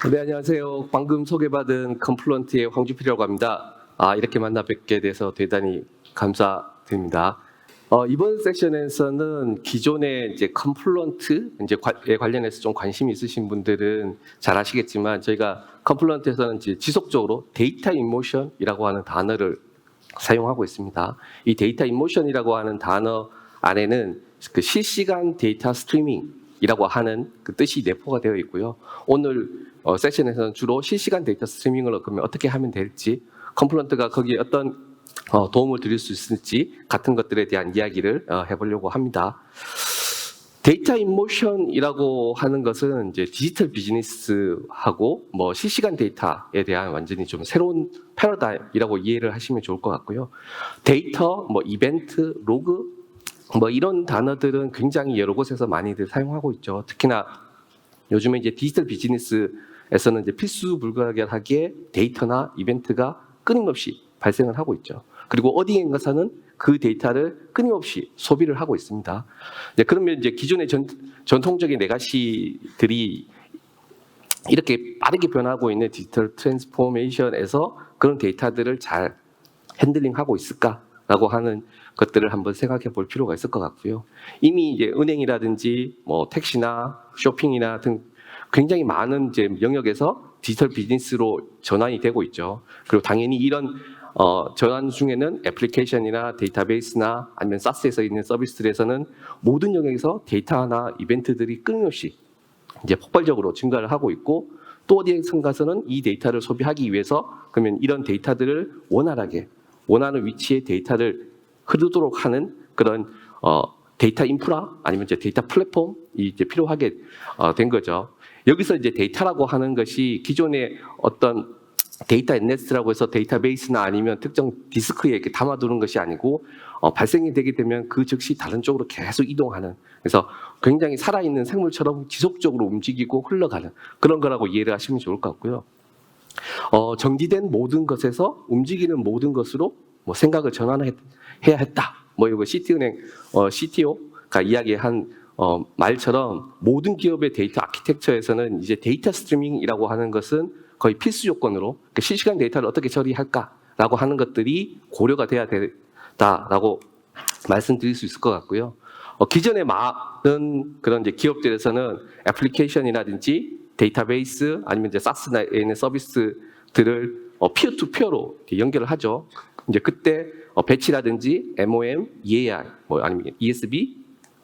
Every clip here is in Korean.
네, 안녕하세요. 방금 소개받은 컴플런트의 황주필이라고 합니다. 이렇게 만나 뵙게 돼서 대단히 감사드립니다. 이번 세션에서는 기존의 이제 컴플런트 에 관련해서 좀 관심이 있으신 분들은 잘 아시겠지만 저희가 컴플런트에서는 이제 지속적으로 데이터 인모션이라고 하는 단어를 사용하고 있습니다. 이 데이터 인모션이라고 하는 단어 안에는 그 실시간 데이터 스트리밍이라고 하는 그 뜻이 내포가 되어 있고요. 오늘 세션에서는 주로 실시간 데이터 스트리밍을 그러면 어떻게 하면 될지, 컴플런트가 거기에 어떤 도움을 드릴 수 있을지 같은 것들에 대한 이야기를 해보려고 합니다. 데이터 인모션이라고 하는 것은 이제 디지털 비즈니스하고 뭐 실시간 데이터에 대한 완전히 좀 새로운 패러다임이라고 이해를 하시면 좋을 것 같고요. 데이터, 뭐 이벤트, 로그, 뭐 이런 단어들은 굉장히 여러 곳에서 많이들 사용하고 있죠. 특히나 요즘에 이제 디지털 비즈니스에서는 이제 필수불가결하게 데이터나 이벤트가 끊임없이 발생을 하고 있죠. 그리고 어디인가서는 그 데이터를 끊임없이 소비를 하고 있습니다. 그러면 이제 기존의 전통적인 레가시들이 이렇게 빠르게 변하고 있는 디지털 트랜스포메이션에서 그런 데이터들을 잘 핸들링하고 있을까라고 하는 것들을 한번 생각해 볼 필요가 있을 것 같고요. 이미 이제 은행이라든지 뭐 택시나 쇼핑이나 등 굉장히 많은 이제 영역에서 디지털 비즈니스로 전환이 되고 있죠. 그리고 당연히 이런 전환 중에는 애플리케이션이나 데이터베이스나 아니면 사스에서 있는 서비스들에서는 모든 영역에서 데이터나 이벤트들이 끊임없이 이제 폭발적으로 증가를 하고 있고, 또 어디에선가서는 이 데이터를 소비하기 위해서 그러면 이런 데이터들을 원활하게 원하는 위치에 데이터를 흐르도록 하는 그런 데이터 인프라 아니면 이제 데이터 플랫폼이 이제 필요하게 된 거죠. 여기서 이제 데이터라고 하는 것이 기존의 어떤 데이터 넷스라고 해서 데이터베이스나 아니면 특정 디스크에 이렇게 담아두는 것이 아니고 발생이 되게 되면 그 즉시 다른 쪽으로 계속 이동하는, 그래서 굉장히 살아있는 생물처럼 지속적으로 움직이고 흘러가는 그런 거라고 이해를 하시면 좋을 것 같고요. 정지된 모든 것에서 움직이는 모든 것으로 뭐 생각을 전환해야 했다. 뭐 이거 시티은행 CTO가 이야기한 말처럼 모든 기업의 데이터 아키텍처에서는 이제 데이터 스트리밍이라고 하는 것은 거의 필수 요건으로, 그러니까 실시간 데이터를 어떻게 처리할까라고 하는 것들이 고려가 돼야 된다라고 말씀드릴 수 있을 것 같고요. 기존에 많은 그런 이제 기업들에서는 애플리케이션이라든지 데이터베이스 아니면 이제 사스나 있는 서비스들을 피어 투 피어로 연결을 하죠. 이제 그때 배치라든지 MOM, EAR, 뭐 아니면 ESB,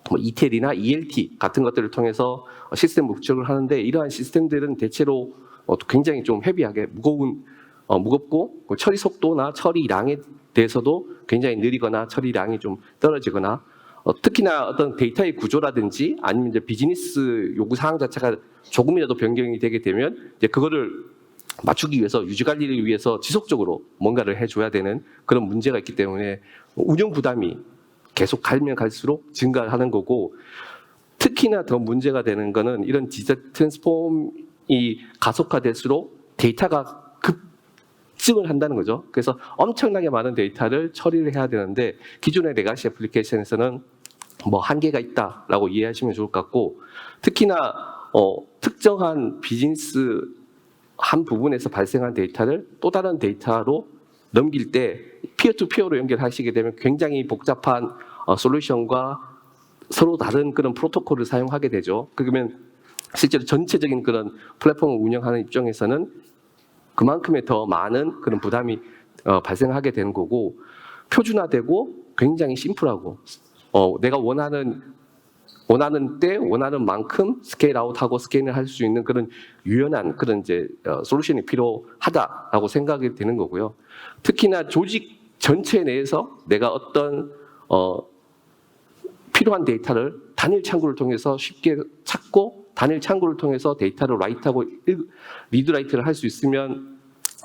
뭐 ETL이나 ELT 같은 것들을 통해서 시스템 목적을 하는데, 이러한 시스템들은 대체로 굉장히 좀 헤비하게 무겁고 처리 속도나 처리량에 대해서도 굉장히 느리거나 처리량이 좀 떨어지거나, 특히나 어떤 데이터의 구조라든지 아니면 이제 비즈니스 요구 사항 자체가 조금이라도 변경이 되게 되면 이제 그거를 맞추기 위해서 유지 관리를 위해서 지속적으로 뭔가를 해줘야 되는 그런 문제가 있기 때문에 운영 부담이 계속 가면 갈수록 증가하는 거고, 특히나 더 문제가 되는 거는 이런 디지털 트랜스폼이 가속화될수록 데이터가 급증을 한다는 거죠. 그래서 엄청나게 많은 데이터를 처리를 해야 되는데 기존의 레가시 애플리케이션에서는 뭐 한계가 있다라고 이해하시면 좋을 것 같고, 특히나 특정한 비즈니스 한 부분에서 발생한 데이터를 또 다른 데이터로 넘길 때 피어 투 피어로 연결하시게 되면 굉장히 복잡한 솔루션과 서로 다른 그런 프로토콜을 사용하게 되죠. 그러면 실제로 전체적인 그런 플랫폼을 운영하는 입장에서는 그만큼의 더 많은 그런 부담이 발생하게 되는 거고, 표준화되고 굉장히 심플하고 내가 원하는 때 원하는 만큼 스케일 아웃하고 스케일을 할 수 있는 그런 유연한 그런 이제 솔루션이 필요하다라고 생각이 되는 거고요. 특히나 조직 전체 내에서 내가 어떤 필요한 데이터를 단일 창구를 통해서 쉽게 찾고 단일 창구를 통해서 데이터를 라이트하고 리드 라이트를 할 수 있으면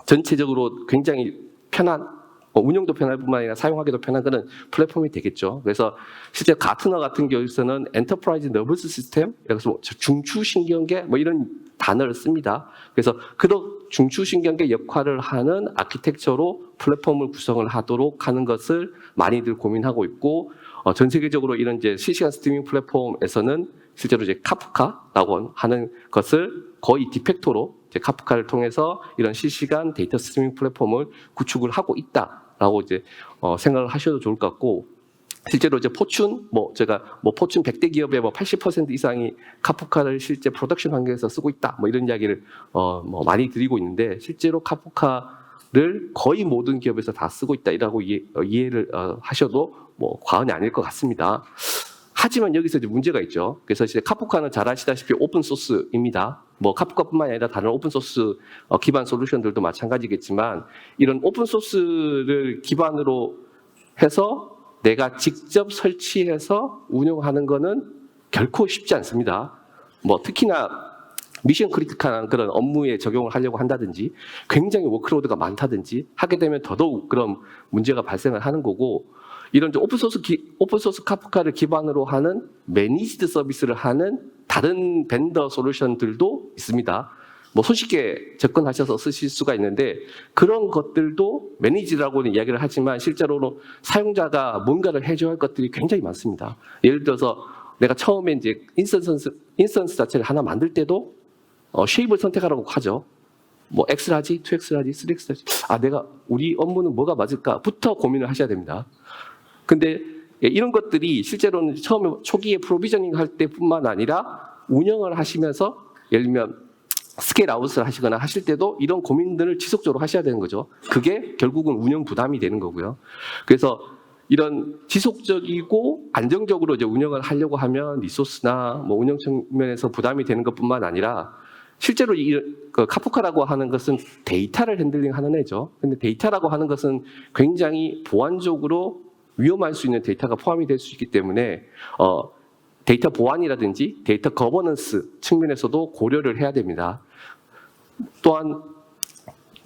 전체적으로 굉장히 편한, 운영도 편할 뿐만 아니라 사용하기도 편한 그런 플랫폼이 되겠죠. 그래서 실제 가트너 같은 경우에서는 엔터프라이즈 너버스 시스템, 그래서 중추신경계 뭐 이런 단어를 씁니다. 그래서 그런 중추신경계 역할을 하는 아키텍처로 플랫폼을 구성을 하도록 하는 것을 많이들 고민하고 있고, 전 세계적으로 이런 이제 실시간 스트리밍 플랫폼에서는 실제로 이제 카프카라고 하는 것을 거의 디팩토로 이제 카프카를 통해서 이런 실시간 데이터 스트리밍 플랫폼을 구축을 하고 있다라고 이제 생각을 하셔도 좋을 것 같고, 실제로 이제 제가 포춘 100대 기업의 80% 이상이 카프카를 실제 프로덕션 환경에서 쓰고 있다, 이런 이야기를 많이 드리고 있는데, 실제로 카프카를 거의 모든 기업에서 다 쓰고 있다라고 이해를 하셔도 과언이 아닐 것 같습니다. 하지만 여기서 이제 문제가 있죠. 그래서 이제 카프카는 잘 아시다시피 오픈 소스입니다. 카프카뿐만 아니라 다른 오픈 소스 기반 솔루션들도 마찬가지겠지만, 이런 오픈 소스를 기반으로 해서 내가 직접 설치해서 운영하는 거는 결코 쉽지 않습니다. 특히나 미션 크리티컬한 그런 업무에 적용을 하려고 한다든지, 굉장히 워크로드가 많다든지 하게 되면 더더욱 그런 문제가 발생을 하는 거고, 이런 오픈소스 카프카를 기반으로 하는 매니지드 서비스를 하는 다른 벤더 솔루션들도 있습니다. 손쉽게 접근하셔서 쓰실 수가 있는데, 그런 것들도 매니지라고는 이야기를 하지만 실제로는 사용자가 뭔가를 해줘야 할 것들이 굉장히 많습니다. 예를 들어서 내가 처음에 이제 인스턴스 자체를 하나 만들 때도 쉐입을 선택하라고 하죠. X를 하지, 2X를 하지, 3X를 하지. 내가 우리 업무는 뭐가 맞을까부터 고민을 하셔야 됩니다. 근데 이런 것들이 실제로는 처음에 초기에 프로비저닝 할 때뿐만 아니라 운영을 하시면서, 예를 들면 스케일 아웃을 하시거나 하실 때도 이런 고민들을 지속적으로 하셔야 되는 거죠. 그게 결국은 운영 부담이 되는 거고요. 그래서 이런 지속적이고 안정적으로 이제 운영을 하려고 하면 리소스나 운영 측면에서 부담이 되는 것뿐만 아니라, 실제로 카프카라고 하는 것은 데이터를 핸들링하는 애죠. 근데 데이터라고 하는 것은 굉장히 보안적으로 위험할 수 있는 데이터가 포함이 될 수 있기 때문에 데이터 보안이라든지 데이터 거버넌스 측면에서도 고려를 해야 됩니다. 또한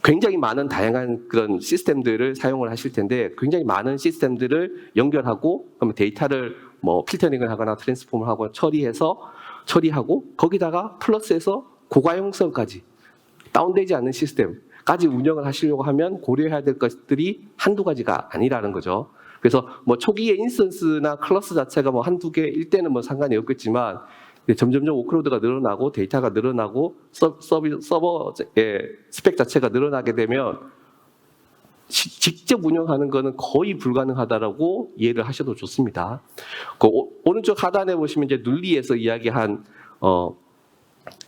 굉장히 많은 다양한 그런 시스템들을 사용을 하실 텐데, 굉장히 많은 시스템들을 연결하고, 그러면 데이터를 필터링을 하거나 트랜스폼을 하거나 처리하고, 거기다가 플러스해서 고가용성까지 다운되지 않는 시스템까지 운영을 하시려고 하면 고려해야 될 것들이 한두 가지가 아니라는 거죠. 그래서 초기에 인스턴스나 클러스 자체가 한두 개일 때는 상관이 없겠지만, 점점점 워크로드가 늘어나고 데이터가 늘어나고 서버의 스펙 자체가 늘어나게 되면 직접 운영하는 것은 거의 불가능하다라고 이해를 하셔도 좋습니다. 오른쪽 하단에 보시면 이제 눌리에서 이야기한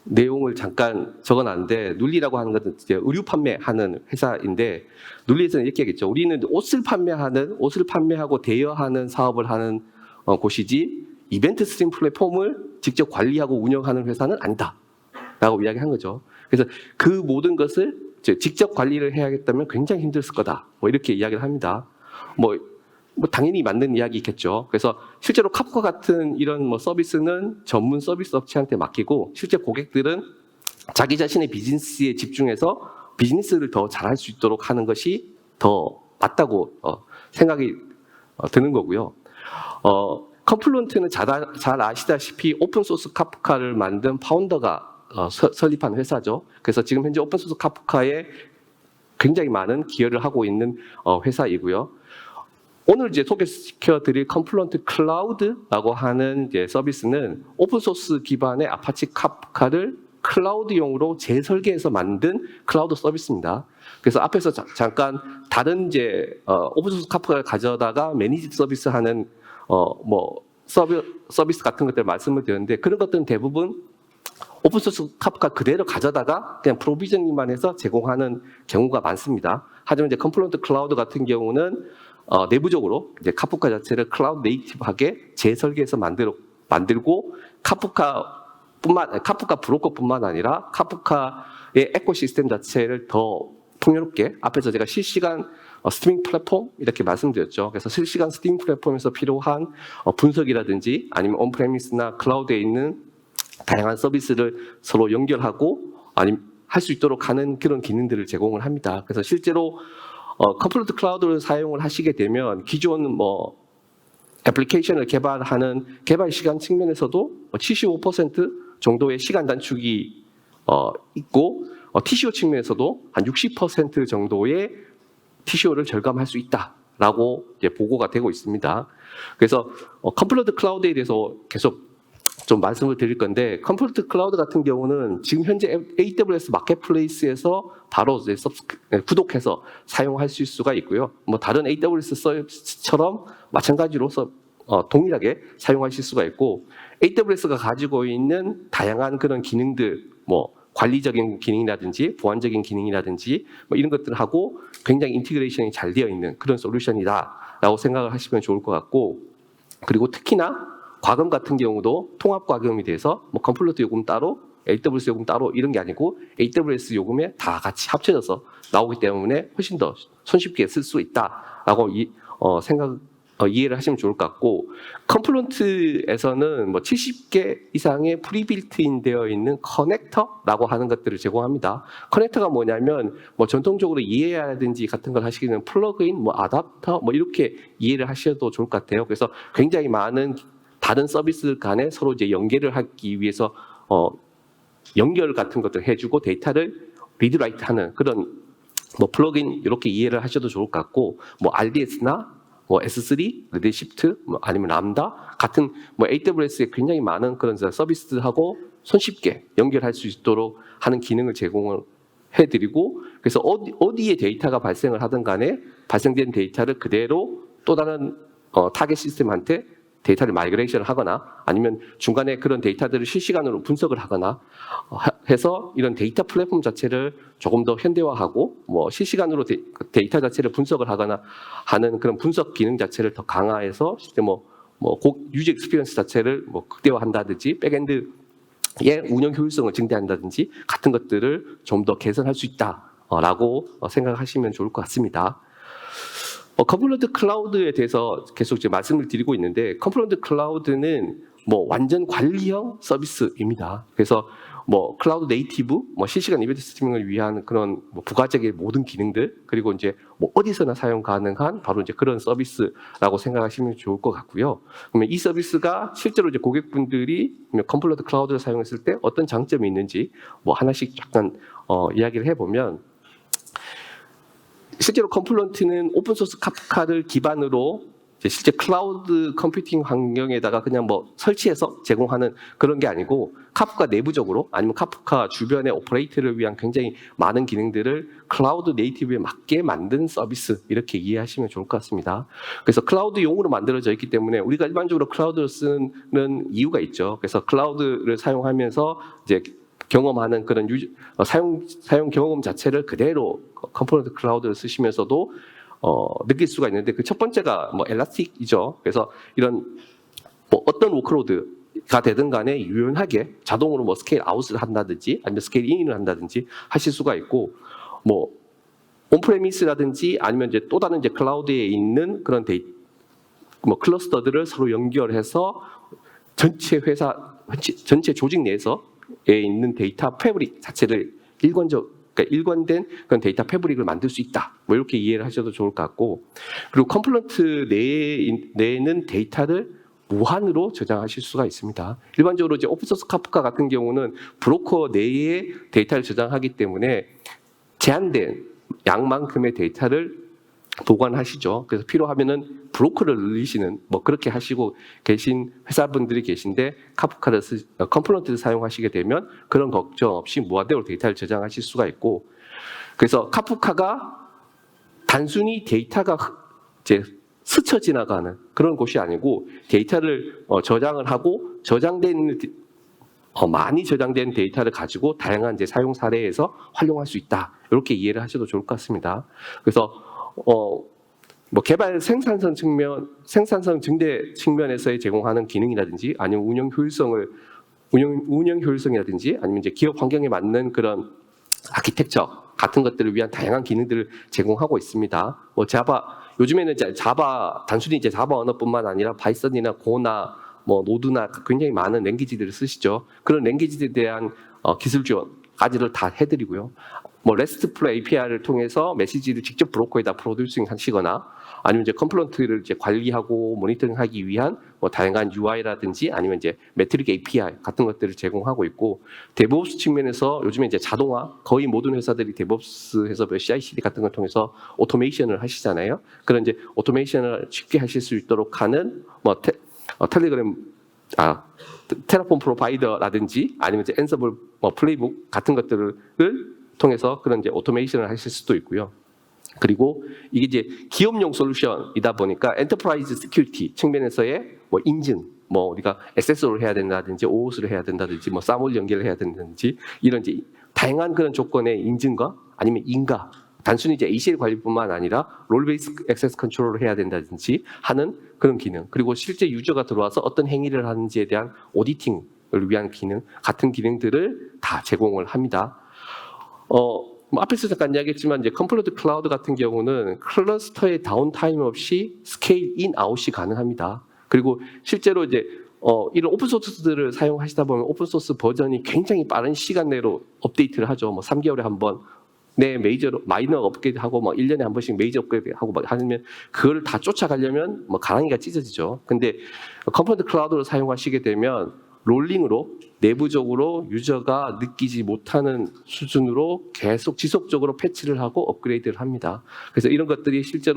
내용을 잠깐 적어놨는데, 눌리라고 하는 것은 이제 의류 판매하는 회사인데, 눌리에서는 이렇게 하겠죠. 우리는 옷을 판매하고 대여하는 사업을 하는 곳이지, 이벤트 스트림 플랫폼을 직접 관리하고 운영하는 회사는 아니다라고 이야기한 거죠. 그래서 그 모든 것을 직접 관리를 해야겠다면 굉장히 힘들었을 거다, 이렇게 이야기를 합니다. 당연히 맞는 이야기겠죠. 그래서 실제로 카프카 같은 이런 서비스는 전문 서비스 업체한테 맡기고, 실제 고객들은 자기 자신의 비즈니스에 집중해서 비즈니스를 더 잘할 수 있도록 하는 것이 더 맞다고 생각이 드는 거고요. 컴플루언트는 잘 아시다시피 오픈소스 카프카를 만든 파운더가 설립한 회사죠. 그래서 지금 현재 오픈소스 카프카에 굉장히 많은 기여를 하고 있는 회사이고요. 오늘 이제 소개시켜드릴 컴플루언트 클라우드라고 하는 이제 서비스는 오픈소스 기반의 아파치 카프카를 클라우드용으로 재설계해서 만든 클라우드 서비스입니다. 그래서 앞에서 잠깐 다른 이제 오픈소스 카프카를 가져다가 매니지 서비스 하는 서비스 같은 것들 말씀을 드렸는데, 그런 것들은 대부분 오픈소스 카프카 그대로 가져다가 그냥 프로비저닝만 해서 제공하는 경우가 많습니다. 하지만 이제 컴플루언트 클라우드 같은 경우는 내부적으로 이제 카프카 자체를 클라우드 네이티브하게 재설계해서 만들고, 카프카 브로커뿐만 아니라 카프카의 에코시스템 자체를 더 풍요롭게, 앞에서 제가 실시간 스트리밍 플랫폼 이렇게 말씀드렸죠. 그래서 실시간 스트리밍 플랫폼에서 필요한 분석이라든지 아니면 온프레미스나 클라우드에 있는 다양한 서비스를 서로 연결하고 아니면 할 수 있도록 하는 그런 기능들을 제공을 합니다. 그래서 실제로 컴플루언트 클라우드를 사용을 하시게 되면 기존 애플리케이션을 개발하는 개발 시간 측면에서도 75% 정도의 시간 단축이 있고, TCO 측면에서도 한 60% 정도의 TCO를 절감할 수 있다라고 이제 보고가 되고 있습니다. 그래서 컴플루언트 클라우드에 대해서 계속 좀 말씀을 드릴 건데 컴플리트 클라우드 같은 경우는 지금 현재 AWS 마켓플레이스에서 바로 이제 구독해서 사용할 수가 있고요. 뭐 다른 AWS 서비스처럼 마찬가지로 동일하게 사용하실 수가 있고 AWS가 가지고 있는 다양한 그런 기능들 뭐 관리적인 기능이라든지 보안적인 기능이라든지 뭐 이런 것들하고 굉장히 인티그레이션이 잘 되어 있는 그런 솔루션이다라고 생각을 하시면 좋을 것 같고 그리고 특히나 과금 같은 경우도 통합 과금이 돼서 뭐 컴플리트 요금 따로 AWS 요금 따로 이런 게 아니고 AWS 요금에 다 같이 합쳐져서 나오기 때문에 훨씬 더 손쉽게 쓸 수 있다라고 이해를 하시면 좋을 것 같고 컴플런트에서는 뭐 70개 이상의 프리빌트인 되어 있는 커넥터라고 하는 것들을 제공합니다. 커넥터가 뭐냐면 뭐 전통적으로 이해라든지 같은 걸 하시기는 플러그인, 뭐 아답터 뭐 이렇게 이해를 하셔도 좋을 것 같아요. 그래서 굉장히 많은 다른 서비스 간에 서로 이제 연계를 하기 위해서 연결 같은 것들 해주고 데이터를 리드라이트 하는 그런 뭐 플러그인 이렇게 이해를 하셔도 좋을 것 같고 뭐 RDS나 뭐 S3, 레드시프트, 뭐 아니면 람다 같은 뭐 AWS에 굉장히 많은 그런 서비스들하고 손쉽게 연결할 수 있도록 하는 기능을 제공을 해드리고 그래서 어디에 데이터가 발생을 하든 간에 발생된 데이터를 그대로 또 다른 타겟 시스템한테 데이터를 마이그레이션을 하거나 아니면 중간에 그런 데이터들을 실시간으로 분석을 하거나 해서 이런 데이터 플랫폼 자체를 조금 더 현대화하고 뭐 실시간으로 데이터 자체를 분석을 하거나 하는 그런 분석 기능 자체를 더 강화해서 실제 유저 익스피리언스 자체를 뭐 극대화한다든지 백엔드의 운영 효율성을 증대한다든지 같은 것들을 좀 더 개선할 수 있다라고 생각하시면 좋을 것 같습니다. 컴플런트 클라우드에 대해서 계속 이제 말씀을 드리고 있는데 컴플런트 클라우드는 뭐 완전 관리형 서비스입니다. 그래서 뭐 클라우드 네이티브, 뭐 실시간 이벤트 스트리밍을 위한 그런 뭐 부가적인 모든 기능들 그리고 이제 뭐 어디서나 사용 가능한 바로 이제 그런 서비스라고 생각하시면 좋을 것 같고요. 그러면 이 서비스가 실제로 이제 고객분들이 컴플런트 클라우드를 사용했을 때 어떤 장점이 있는지 뭐 하나씩 약간 이야기를 해보면. 실제로 컴플런트는 오픈소스 카프카를 기반으로 실제 클라우드 컴퓨팅 환경에다가 그냥 뭐 설치해서 제공하는 그런 게 아니고 카프카 내부적으로 아니면 카프카 주변의 오퍼레이터를 위한 굉장히 많은 기능들을 클라우드 네이티브에 맞게 만든 서비스 이렇게 이해하시면 좋을 것 같습니다. 그래서 클라우드용으로 만들어져 있기 때문에 우리가 일반적으로 클라우드를 쓰는 이유가 있죠. 그래서 클라우드를 사용하면서 이제 경험하는 그런 사용 경험 자체를 그대로 컴포넌트 클라우드를 쓰시면서도 느낄 수가 있는데 그 첫 번째가 뭐 엘라스틱이죠. 그래서 이런 뭐 어떤 워크로드가 되든 간에 유연하게 자동으로 뭐 스케일 아웃을 한다든지 아니면 스케일 인을 한다든지 하실 수가 있고 뭐 온프레미스라든지 아니면 이제 또 다른 이제 클라우드에 있는 그런 뭐 클러스터들을 서로 연결해서 전체 전체 조직 내에서 있는 데이터 패브릭 자체를 그러니까 일관된 그런 데이터 패브릭을 만들 수 있다. 뭐 이렇게 이해를 하셔도 좋을 것 같고 그리고 컴플런트 내에는 데이터를 무한으로 저장하실 수가 있습니다. 일반적으로 이제 오픈소스 카프카 같은 경우는 브로커 내에 데이터를 저장하기 때문에 제한된 양만큼의 데이터를 보관하시죠. 그래서 필요하면은 브로커를 늘리시는 뭐 그렇게 하시고 계신 회사분들이 계신데 컴플런트를 사용하시게 되면 그런 걱정 없이 무한대로 데이터를 저장하실 수가 있고 그래서 카프카가 단순히 데이터가 이제 스쳐 지나가는 그런 곳이 아니고 데이터를 저장을 하고 많이 저장된 데이터를 가지고 다양한 이제 사용 사례에서 활용할 수 있다. 이렇게 이해를 하셔도 좋을 것 같습니다. 그래서 뭐 개발 생산성 증대 측면에서의 제공하는 기능이라든지 아니면 운영 효율성이라든지 아니면 이제 기업 환경에 맞는 그런 아키텍처 같은 것들을 위한 다양한 기능들을 제공하고 있습니다. 뭐 요즘에는 이제 단순히 이제 자바 언어뿐만 아니라 파이썬이나 고나 뭐 노드나 굉장히 많은 랭귀지들을 쓰시죠. 그런 랭귀지에 대한 기술 지원까지를 다 해드리고요. 뭐 RESTful API를 통해서 메시지를 직접 브로커에다 프로듀싱 하시거나 아니면 이제 컴플런트를 이제 관리하고 모니터링하기 위한 뭐 다양한 UI라든지 아니면 이제 매트릭 API 같은 것들을 제공하고 있고 데브옵스 측면에서 요즘에 이제 자동화 거의 모든 회사들이 데브옵스에서 CI/CD 같은 걸 통해서 오토메이션을 하시잖아요. 그런 이제 오토메이션을 쉽게 하실 수 있도록 하는 뭐 텔레그램 테라폼 프로바이더라든지 아니면 이제 앤서블 플레이북 같은 것들을 통해서 그런 이제 오토메이션을 하실 수도 있고요. 그리고 이게 이제 기업용 솔루션이다 보니까 엔터프라이즈 시큐리티 측면에서의 뭐 인증, 뭐 우리가 SSO를 해야 된다든지 OAuth를 해야 된다든지 뭐 사물 연결을 해야 된다든지 이런 이제 다양한 그런 조건의 인증과 아니면 인가, 단순히 이제 ACL 관리뿐만 아니라 롤 베이스 액세스 컨트롤을 해야 된다든지 하는 그런 기능, 그리고 실제 유저가 들어와서 어떤 행위를 하는지에 대한 오디팅을 위한 기능 같은 기능들을 다 제공을 합니다. 뭐 앞에서 잠깐 이야기했지만 이제 컴플로트 클라우드 같은 경우는 클러스터의 다운타임 없이 스케일 인 아웃이 가능합니다. 그리고 실제로 이제 이런 오픈 소스들을 사용하시다 보면 오픈 소스 버전이 굉장히 빠른 시간 내로 업데이트를 하죠. 뭐 3개월에 한 번. 내 마이너 업그레이드 하고 뭐 1년에 한 번씩 메이저 업그레이드 하고 막 하면 그걸 다 쫓아가려면 뭐 가랑이가 찢어지죠. 근데 컴플로트 클라우드를 사용하시게 되면 롤링으로 내부적으로 유저가 느끼지 못하는 수준으로 계속 지속적으로 패치를 하고 업그레이드를 합니다. 그래서 이런 것들이 실제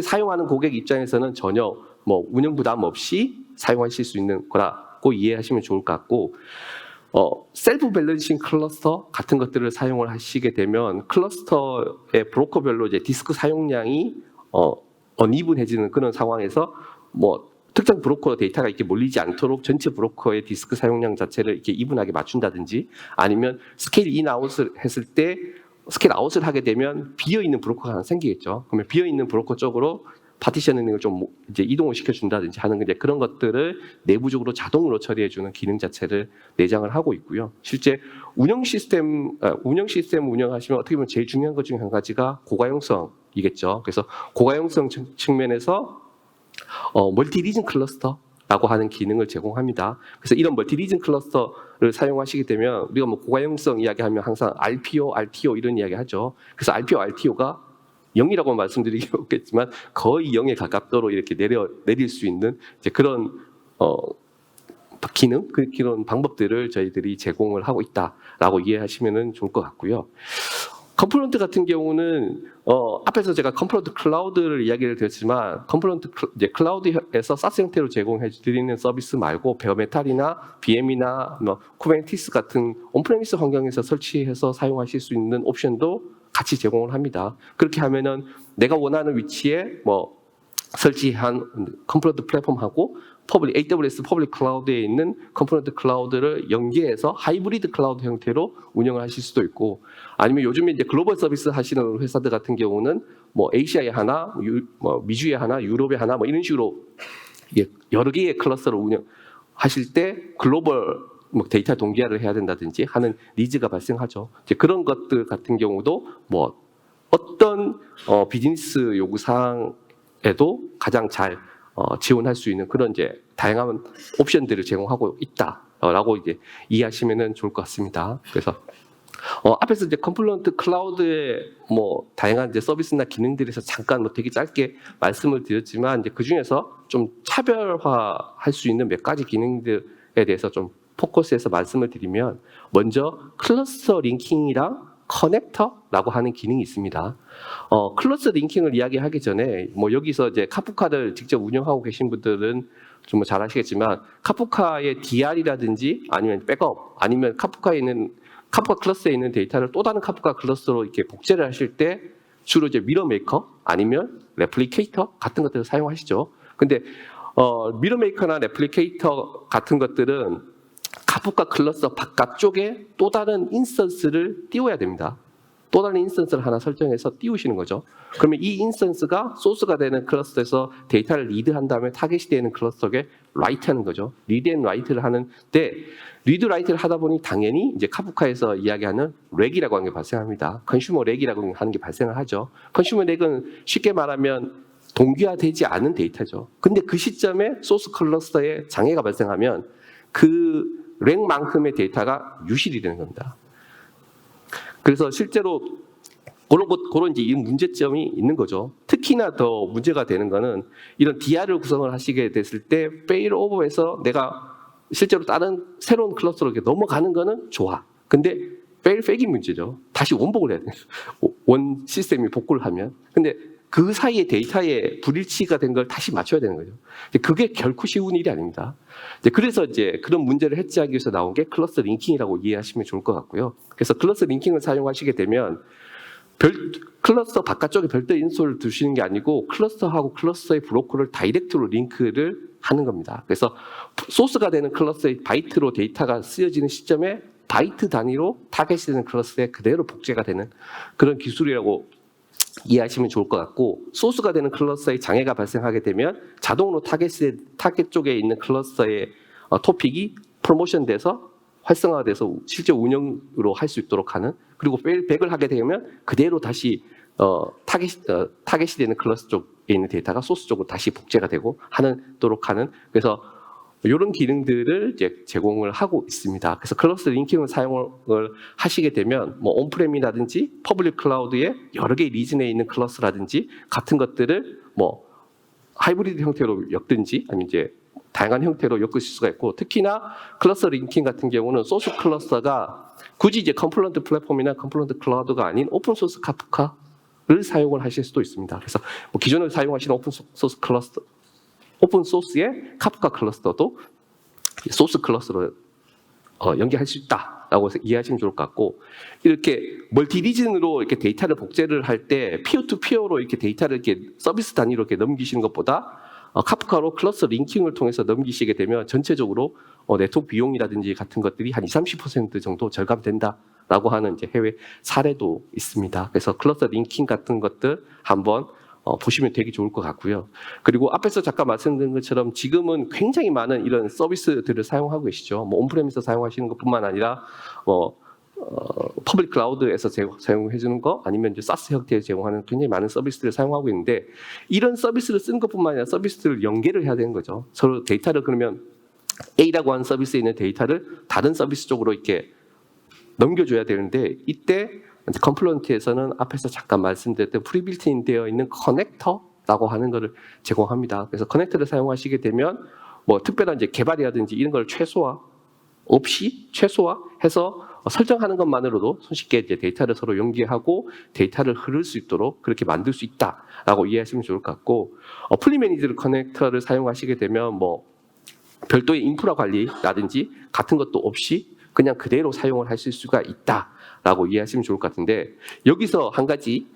사용하는 고객 입장에서는 전혀 뭐 운영 부담 없이 사용하실 수 있는 거라고 이해하시면 좋을 것 같고, 셀프 밸런싱 클러스터 같은 것들을 사용을 하시게 되면 클러스터의 브로커별로 이제 디스크 사용량이 어니분해지는 그런 상황에서 뭐 특정 브로커 데이터가 이렇게 몰리지 않도록 전체 브로커의 디스크 사용량 자체를 이렇게 이분하게 맞춘다든지, 아니면 스케일 인 아웃을 했을 때 스케일 아웃을 하게 되면 비어 있는 브로커가 하나 생기겠죠. 그러면 비어 있는 브로커 쪽으로 파티셔닝을 좀 이제 이동을 시켜준다든지 하는 이제 그런 것들을 내부적으로 자동으로 처리해주는 기능 자체를 내장을 하고 있고요. 실제 운영 시스템 운영하시면 어떻게 보면 제일 중요한 것 중에 한 가지가 고가용성이겠죠. 그래서 고가용성 측면에서 멀티 리전 클러스터라고 하는 기능을 제공합니다. 그래서 이런 멀티 리전 클러스터를 사용하시게 되면 우리가 뭐 고가용성 이야기하면 항상 RPO, RTO 이런 이야기 하죠. 그래서 RPO, RTO가 0이라고 말씀드리기 없겠지만 거의 0에 가깝도록 이렇게 내릴 수 있는 이제 그런 기능, 그런 방법들을 저희들이 제공을 하고 있다라고 이해하시면 좋을 것 같고요. 컴플런트 같은 경우는 앞에서 제가 컴플런트 클라우드를 이야기를 드렸지만 컴플런트 이제 클라우드에서 SaaS 형태로 제공해 드리는 서비스 말고 베어메탈이나 VM이나 뭐 쿠버네티스 같은 온프레미스 환경에서 설치해서 사용하실 수 있는 옵션도 같이 제공을 합니다. 그렇게 하면은 내가 원하는 위치에 뭐 설치한 컴플런트 플랫폼하고 AWS 퍼블릭 클라우드에 있는 컴플런트 클라우드를 연계해서 하이브리드 클라우드 형태로 운영을 하실 수도 있고, 아니면 요즘에 이제 글로벌 서비스 하시는 회사들 같은 경우는 뭐 ACI에 하나, 뭐 미주에 하나, 유럽에 하나 뭐 이런 식으로 여러 개의 클러스터를 운영하실 때 글로벌 뭐 데이터 동기화를 해야 된다든지 하는 니즈가 발생하죠. 이제 그런 것들 같은 경우도 뭐 어떤 비즈니스 요구 사항에도 가장 잘 지원할 수 있는 그런 이제 다양한 옵션들을 제공하고 있다라고 이제 이해하시면 좋을 것 같습니다. 그래서 앞에서 이제 컴플런트 클라우드의 뭐 다양한 이제 서비스나 기능들에서 잠깐 뭐 되게 짧게 말씀을 드렸지만 이제 그 중에서 좀 차별화할 수 있는 몇 가지 기능들에 대해서 좀 포커스해서 말씀을 드리면, 먼저 클러스터 링킹이랑 커넥터라고 하는 기능이 있습니다. 클러스터 링킹을 이야기하기 전에 뭐 여기서 이제 카프카를 직접 운영하고 계신 분들은 좀 잘 아시겠지만 카프카의 DR이라든지 아니면 백업 아니면 카프카 클러스터에 있는 데이터를 또 다른 카프카 클러스터로 이렇게 복제를 하실 때 주로 이제 미러 메이커 아니면 레플리케이터 같은 것들을 사용하시죠. 근데 미러 메이커나 레플리케이터 같은 것들은 카프카 클러스터 바깥쪽에 또 다른 인스턴스를 띄워야 됩니다. 또 다른 인스턴스를 하나 설정해서 띄우시는 거죠. 그러면 이 인스턴스가 소스가 되는 클러스터에서 데이터를 리드한 다음에 타겟이 되는 클러스터에 라이트하는 거죠. 리드 앤 라이트를 하는데, 리드 라이트를 하다 보니 당연히 이제 카프카에서 이야기하는 렉이라고 하는 게 발생합니다. 컨슈머 렉이라고 하는 게 발생을 하죠. 컨슈머 렉은 쉽게 말하면 동기화되지 않은 데이터죠. 근데 그 시점에 소스 클러스터에 장애가 발생하면 그 렉만큼의 데이터가 유실이 되는 겁니다. 그래서 실제로 그런 이제 이 문제점이 있는 거죠. 특히나 더 문제가 되는 거는 이런 DR을 구성을 하시게 됐을 때 페일 오버해서 내가 실제로 다른 새로운 클러스터로 이렇게 넘어가는 거는 좋아. 근데 페일 백이 문제죠. 다시 원복을 해야 돼요. 원 시스템이 복구를 하면. 근데 그 사이에 데이터에 불일치가 된 걸 다시 맞춰야 되는 거죠. 그게 결코 쉬운 일이 아닙니다. 그래서 이제 그런 문제를 해지하기 위해서 나온 게 클러스터 링킹이라고 이해하시면 좋을 것 같고요. 그래서 클러스터 링킹을 사용하시게 되면 클러스터 바깥쪽에 별도 인솔을 두시는 게 아니고 클러스터하고 클러스터의 브로커를 다이렉트로 링크를 하는 겁니다. 그래서 소스가 되는 클러스터의 바이트로 데이터가 쓰여지는 시점에 바이트 단위로 타겟이 되는 클러스터에 그대로 복제가 되는 그런 기술이라고 이해하시면 좋을 것 같고, 소스가 되는 클러스터에 장애가 발생하게 되면 자동으로 타겟 쪽에 있는 클러스터의 토픽이 프로모션 돼서 활성화돼서 실제 운영으로 할 수 있도록 하는, 그리고 백을 하게 되면 그대로 다시 타겟이 되는 클러스터 쪽에 있는 데이터가 소스 쪽으로 다시 복제가 되고 하도록 하는, 그래서 이런 기능들을 이제 제공을 하고 있습니다. 그래서 클러스터 링킹을 사용을 하시게 되면 뭐 온프렘이라든지 퍼블릭 클라우드에 여러 개의 리즌에 있는 클러스터라든지 같은 것들을 뭐 하이브리드 형태로 엮든지 아니면 이제 다양한 형태로 엮으실 수가 있고, 특히나 클러스터 링킹 같은 경우는 소스 클러스터가 굳이 이제 컴플런트 플랫폼이나 컴플런트 클라우드가 아닌 오픈 소스 카프카를 사용을 하실 수도 있습니다. 그래서 뭐 기존에 사용하시는 오픈 소스의 카프카 클러스터도 소스 클러스터로 연계할 수 있다라고 이해하시면 좋을 것 같고, 이렇게 멀티 리즌으로 이렇게 데이터를 복제를 할 때 피어 투 피어로 이렇게 데이터를 이렇게 서비스 단위로 이렇게 넘기시는 것보다 카프카로 클러스터 링킹을 통해서 넘기시게 되면 전체적으로 네트워크 비용이라든지 같은 것들이 한 20-30% 정도 절감된다라고 하는 이제 해외 사례도 있습니다. 그래서 클러스터 링킹 같은 것들 한번 보시면 되게 좋을 것 같고요. 그리고 앞에서 잠깐 말씀드린 것처럼 지금은 굉장히 많은 이런 서비스들을 사용하고 계시죠. 뭐 온프레미스 사용하시는 것뿐만 아니라 퍼블릭 클라우드에서 사용해 주는 거, 아니면 이제 사스 형태에서 제공하는 굉장히 많은 서비스들을 사용하고 있는데, 이런 서비스를 쓰는 것뿐만 아니라 서비스들을 연계를 해야 되는 거죠. 서로 데이터를, 그러면 A라고 하는 서비스에 있는 데이터를 다른 서비스 쪽으로 이렇게 넘겨줘야 되는데, 이때 컴플런트에서는 앞에서 잠깐 말씀드렸던 프리빌트인 되어 있는 커넥터라고 하는 것을 제공합니다. 그래서 커넥터를 사용하시게 되면 뭐 특별한 이제 개발이라든지 이런 걸 최소화해서 설정하는 것만으로도 손쉽게 이제 데이터를 서로 연계하고 데이터를 흐를 수 있도록 그렇게 만들 수 있다라고 이해하시면 좋을 것 같고, 풀리매니지드 커넥터를 사용하시게 되면 뭐 별도의 인프라 관리라든지 같은 것도 없이 그냥 그대로 사용을 하실 수가 있다라고 이해하시면 좋을 것 같은데, 여기서 한 가지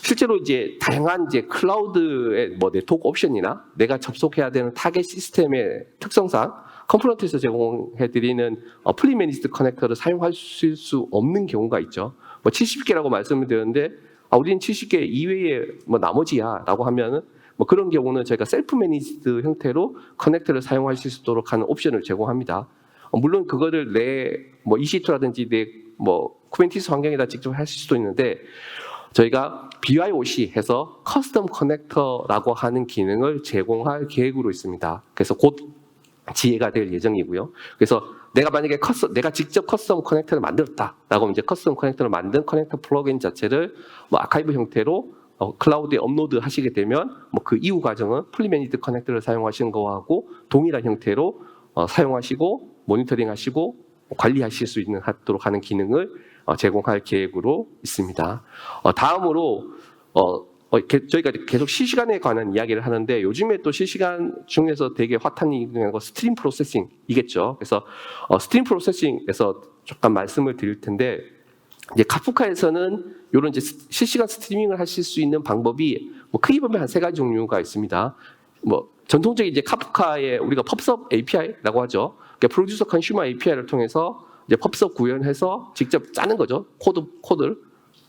실제로 이제 다양한 이제 클라우드의 뭐 네트워크 옵션이나 내가 접속해야 되는 타겟 시스템의 특성상 컴플런트에서 제공해드리는 풀리매니지드 커넥터를 사용하실 수 없는 경우가 있죠. 뭐 70개라고 말씀을 드렸는데 우리는 70개 이외에 뭐 나머지야라고 하면은 뭐 그런 경우는 저희가 셀프 매니지드 형태로 커넥터를 사용하실 수 있도록 하는 옵션을 제공합니다. 물론 그거를 내 뭐 EC2라든지 내 뭐 쿠버네티스 환경에다 직접 하실 수도 있는데, 저희가 BYOC 해서 커스텀 커넥터라고 하는 기능을 제공할 계획으로 있습니다. 그래서 곧 지혜가 될 예정이고요. 그래서 내가 만약에 내가 직접 커스텀 커넥터를 만들었다라고 하면 이제 커스텀 커넥터를 만든 커넥터 플러그인 자체를 뭐 아카이브 형태로 클라우드에 업로드 하시게 되면 뭐 그 이후 과정은 풀리매니지드 커넥터를 사용하시는 거하고 동일한 형태로 사용하시고 모니터링 하시고 관리하실 수 있는 하도록 하는 기능을 제공할 계획으로 있습니다. 다음으로 저희가 계속 실시간에 관한 이야기를 하는데, 요즘에 또 실시간 중에서 되게 핫한 거 스트림 프로세싱이겠죠. 그래서 스트림 프로세싱에서 잠깐 말씀을 드릴 텐데, 이제 카프카에서는 이런 이제 실시간 스트리밍을 하실 수 있는 방법이 뭐 크게 보면 한 3가지 종류가 있습니다. 뭐 전통적인 이제 카프카의 우리가 펍섭 API라고 하죠. 그러니까 프로듀서 컨슈머 API를 통해서 이제 펍섭 구현해서 직접 짜는 거죠. 코드를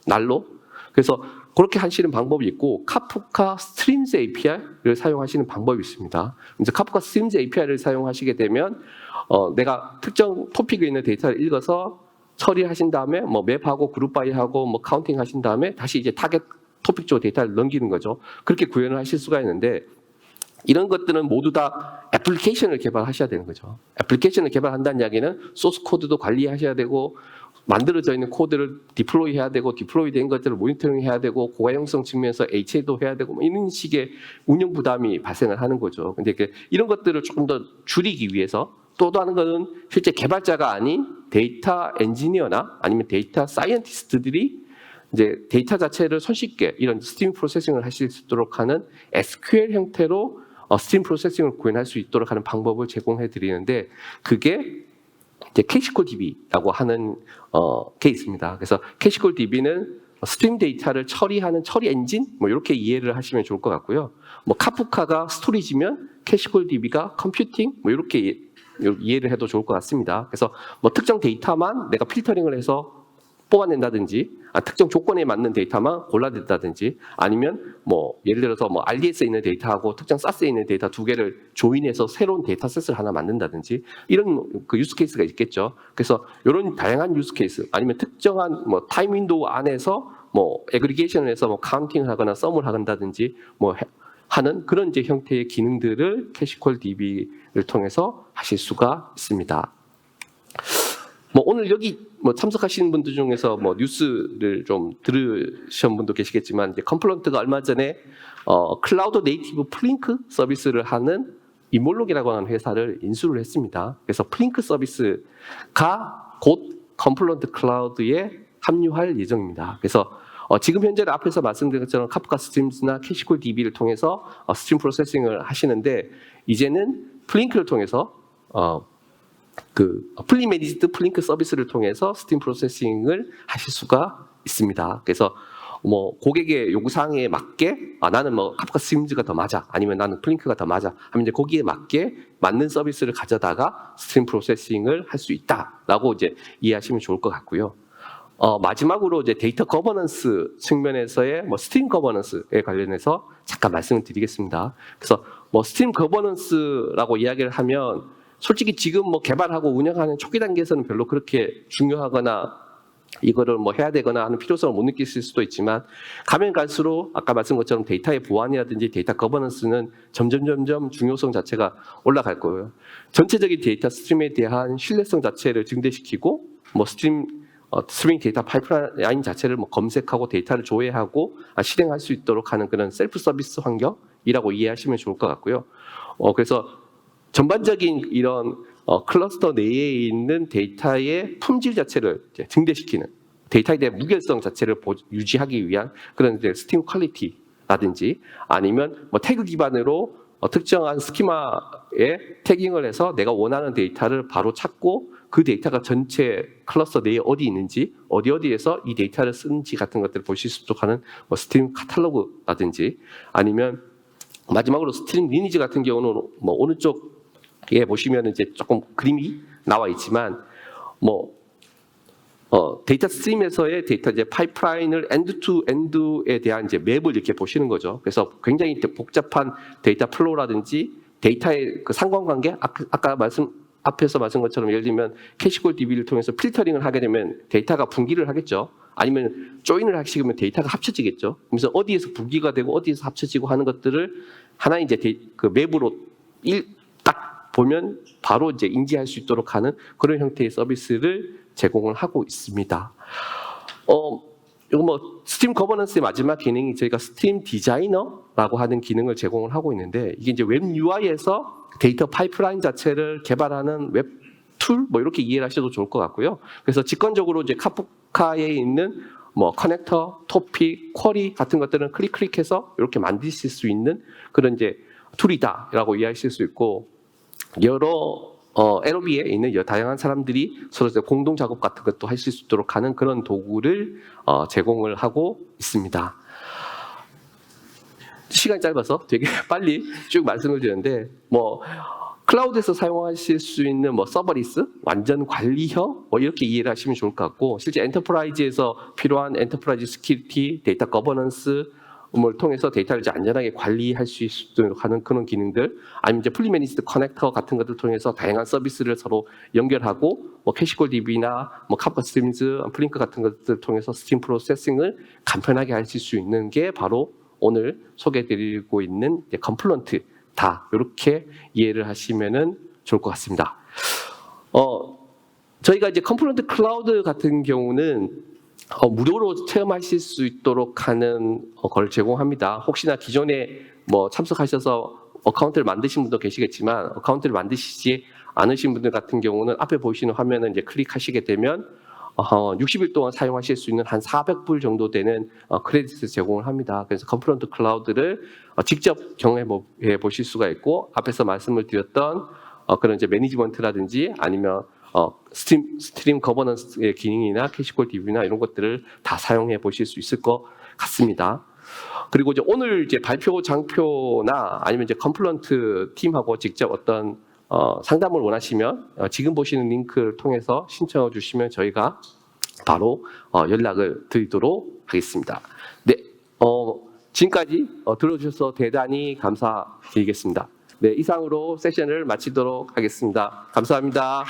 날로. 그래서 그렇게 하시는 방법이 있고, 카프카 스트림즈 API를 사용하시는 방법이 있습니다. 이제 카프카 스트림즈 API를 사용하시게 되면 내가 특정 토픽에 있는 데이터를 읽어서 처리하신 다음에 뭐 맵하고 그룹 바이하고 뭐 카운팅 하신 다음에 다시 이제 타겟 토픽 쪽 데이터를 넘기는 거죠. 그렇게 구현을 하실 수가 있는데, 이런 것들은 모두 다 애플리케이션을 개발하셔야 되는 거죠. 애플리케이션을 개발한다는 이야기는 소스 코드도 관리하셔야 되고, 만들어져 있는 코드를 디플로이 해야 되고, 디플로이 된 것들을 모니터링 해야 되고, 고가형성 측면에서 HA도 해야 되고, 뭐 이런 식의 운영 부담이 발생을 하는 거죠. 근데 이런 것들을 조금 더 줄이기 위해서 또 다른 거는 실제 개발자가 아닌 데이터 엔지니어나 아니면 데이터 사이언티스트들이 이제 데이터 자체를 손쉽게 이런 스트림 프로세싱을 하실 수 있도록 하는 SQL 형태로 스트림 프로세싱을 구현할 수 있도록 하는 방법을 제공해 드리는데, 그게 이제 캐시콜DB라고 하는 케이스입니다. 그래서 캐시콜DB는 스트림 데이터를 처리하는 처리 엔진, 뭐 이렇게 이해를 하시면 좋을 것 같고요. 뭐 카프카가 스토리지면 캐시콜DB가 컴퓨팅, 뭐 이렇게 이해를 해도 좋을 것 같습니다. 그래서 뭐 특정 데이터만 내가 필터링을 해서 뽑아낸다든지, 특정 조건에 맞는 데이터만 골라낸다든지, 아니면 뭐 예를 들어서 뭐 RDS에 있는 데이터하고 특정 SAS에 있는 데이터 두 개를 조인해서 새로운 데이터셋을 하나 만든다든지, 이런 그 유스 케이스가 있겠죠. 그래서 이런 다양한 유스 케이스, 아니면 특정한 뭐 타임 윈도우 안에서 뭐 애그리게이션을 해서 뭐 카운팅을 하거나 썸을 한다든지 뭐 하는 그런 이제 형태의 기능들을 캐시콜DB를 통해서 하실 수가 있습니다. 뭐 오늘 여기 뭐 참석하시는 분들 중에서 뭐 뉴스를 좀 들으신 분도 계시겠지만, 이제 컴플런트가 얼마 전에 클라우드 네이티브 플링크 서비스를 하는 이몰록이라고 하는 회사를 인수를 했습니다. 그래서 플링크 서비스가 곧 컴플런트 클라우드에 합류할 예정입니다. 그래서 지금 현재 앞에서 말씀드린 것처럼 카프카 스트림즈나 캐시콜DB를 통해서 스트림 프로세싱을 하시는데, 이제는 플링크를 통해서 그 풀리 매니지드 플링크 서비스를 통해서 스트림 프로세싱을 하실 수가 있습니다. 그래서 뭐 고객의 요구사항에 맞게 나는 뭐 카프카 스트림즈가 더 맞아, 아니면 나는 플링크가 더 맞아 하면 이제 거기에 맞게 맞는 서비스를 가져다가 스트림 프로세싱을 할 수 있다라고 이제 이해하시면 좋을 것 같고요. 마지막으로 이제 데이터 거버넌스 측면에서의 뭐 스트림 거버넌스에 관련해서 잠깐 말씀을 드리겠습니다. 그래서 뭐 스트림 거버넌스라고 이야기를 하면 솔직히 지금 뭐 개발하고 운영하는 초기 단계에서는 별로 그렇게 중요하거나 이거를 뭐 해야 되거나 하는 필요성을 못 느끼실 수도 있지만, 가면 갈수록 아까 말씀한 것처럼 데이터의 보안이라든지 데이터 거버넌스는 점점 중요성 자체가 올라갈 거예요. 전체적인 데이터 스트림에 대한 신뢰성 자체를 증대시키고, 뭐 스트리밍 데이터 파이프라인 자체를 뭐 검색하고 데이터를 조회하고 실행할 수 있도록 하는 그런 셀프 서비스 환경이라고 이해하시면 좋을 것 같고요. 그래서 전반적인 이런 클러스터 내에 있는 데이터의 품질 자체를 증대시키는, 데이터에 대한 무결성 자체를 유지하기 위한 그런 이제 스팀 퀄리티라든지, 아니면 뭐 태그 기반으로 특정한 스키마에 태깅을 해서 내가 원하는 데이터를 바로 찾고 그 데이터가 전체 클러스터 내에 어디 있는지, 어디에서 이 데이터를 쓰는지 같은 것들을 보실 수 있도록 하는 뭐 스트림 카탈로그라든지, 아니면 마지막으로 스트림 리니지 같은 경우는 뭐 오른쪽에 보시면 이제 조금 그림이 나와 있지만, 뭐 데이터 스트림에서의 데이터 이제 파이프라인을 엔드 투 엔드에 대한 이제 맵을 이렇게 보시는 거죠. 그래서 굉장히 복잡한 데이터 플로우라든지 데이터의 그 상관관계, 아까 앞에서 말씀 것처럼 예를 들면 캐시콜DB를 통해서 필터링을 하게 되면 데이터가 분기를 하겠죠. 아니면 조인을 하시면 데이터가 합쳐지겠죠. 그래서 어디에서 분기가 되고 어디에서 합쳐지고 하는 것들을 하나 이제 그 맵으로 딱 보면 바로 이제 인지할 수 있도록 하는 그런 형태의 서비스를 제공을 하고 있습니다. 이거 뭐 스트림 거버넌스의 마지막 기능이 저희가 스트림 디자이너라고 하는 기능을 제공을 하고 있는데, 이게 이제 웹 UI에서 데이터 파이프라인 자체를 개발하는 웹 툴, 뭐 이렇게 이해를 하셔도 좋을 것 같고요. 그래서 직관적으로 이제 카프카에 있는 뭐 커넥터, 토픽, 쿼리 같은 것들은 클릭해서 이렇게 만드실 수 있는 그런 이제 툴이다라고 이해하실 수 있고, 여러 LOB에 있는 다양한 사람들이 서로 공동 작업 같은 것도 하실 수 있도록 하는 그런 도구를 제공을 하고 있습니다. 시간이 짧아서 되게 빨리 쭉 말씀을 드렸는데, 뭐 클라우드에서 사용하실 수 있는 뭐 서버리스, 완전 관리형, 뭐 이렇게 이해를 하시면 좋을 것 같고, 실제 엔터프라이즈에서 필요한 엔터프라이즈 스키리티, 데이터 거버넌스 을 통해서 데이터를 이제 안전하게 관리할 수 있도록 하는 그런 기능들, 아니면 이제 풀리 매니지드 커넥터 같은 것들 통해서 다양한 서비스를 서로 연결하고, 뭐 캐시콜DB나 뭐 카프카 스트림즈, 플링크 같은 것들 통해서 스트림 프로세싱을 간편하게 하실 수 있는 게 바로 오늘 소개해드리고 있는 컴플런트다. 이렇게 이해를 하시면은 좋을 것 같습니다. 저희가 이제 컴플런트 클라우드 같은 경우는 무료로 체험하실 수 있도록 하는 걸 제공합니다. 혹시나 기존에 뭐 참석하셔서 어카운트를 만드신 분도 계시겠지만, 어카운트를 만드시지 않으신 분들 같은 경우는 앞에 보이시는 화면을 이제 클릭하시게 되면 60일 동안 사용하실 수 있는 한 400불 정도 되는 크레딧을 제공을 합니다. 그래서 컴플런트 클라우드를 직접 경험해 보실 수가 있고, 앞에서 말씀을 드렸던 그런 이제 매니지먼트라든지 아니면 스트림 거버넌스의 기능이나 캐시콜 DB나 이런 것들을 다 사용해 보실 수 있을 것 같습니다. 그리고 이제 오늘 이제 발표 장표나 아니면 이제 컴플런트 팀하고 직접 어떤 상담을 원하시면 지금 보시는 링크를 통해서 신청해 주시면 저희가 바로 연락을 드리도록 하겠습니다. 네, 지금까지 들어주셔서 대단히 감사드리겠습니다. 네, 이상으로 세션을 마치도록 하겠습니다. 감사합니다.